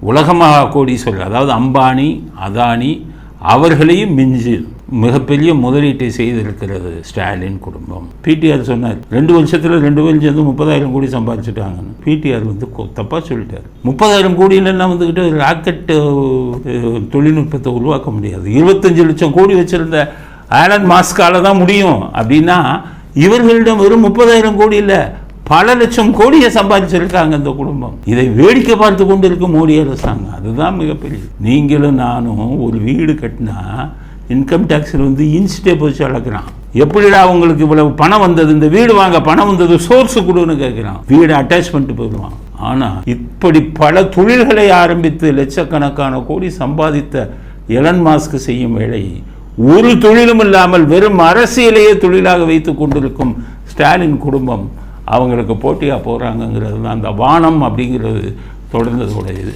உலகமாக கோடீஸ்வரர், அதாவது அம்பானி, அதானி அவர்களையும் மிஞ்சி மிகப்பெரிய முதலீட்டை செய்திருக்கிறது ஸ்டாலின் குடும்பம். பிடிஆர் சொன்னார் 2 வருஷத்தில் 2 பேரும் சேர்ந்து 30,000 கோடி சம்பாதிச்சுட்டாங்கன்னு. பிடிஆர் வந்து தப்பாக சொல்லிட்டார். 30,000 கோடியிலன்னா வந்துக்கிட்டு ராக்கெட் தொழில்நுட்பத்தை உருவாக்க முடியாது. 25 லட்சம் கோடி வச்சுருந்த ஆலன் மாஸ்கால தான் முடியும். அப்படின்னா இவர்களிடம் வெறும் 30,000 கோடி இல்லை, பல லட்சம் கோடியை சம்பாதிச்சிருக்காங்க இந்த குடும்பம். இதை வேடிக்கை பார்த்து கொண்டு இருக்க மோடி அரசாங்கம். அதுதான் மிகப்பெரிய. நீங்களும் நானும் ஒரு வீடு கட்டினா இன்கம் டேக்ஸில் வந்து இன்ஸ்டே போச்சு வளர்க்குறான். எப்படிடா அவங்களுக்கு இவ்வளவு பணம் வந்தது, இந்த வீடு வாங்க பணம் வந்தது, சோர்ஸு கொடுன்னு கேட்குறான். வீடு அட்டாச் பண்ணிட்டு போயிடுவான். ஆனால் இப்படி பல தொழில்களை ஆரம்பித்து லட்சக்கணக்கான கோடி சம்பாதித்த எலன் மாஸ்க் செய்யும் வேலை ஒரு தொழிலும் இல்லாமல் வெறும் அரசியலையே தொழிலாக வைத்து கொண்டிருக்கும் ஸ்டாலின் குடும்பம் அவங்களுக்கு போட்டியாக போகிறாங்கங்கிறது தான் அந்த வானம் அப்படிங்கிறது தொடர்ந்ததோட இது.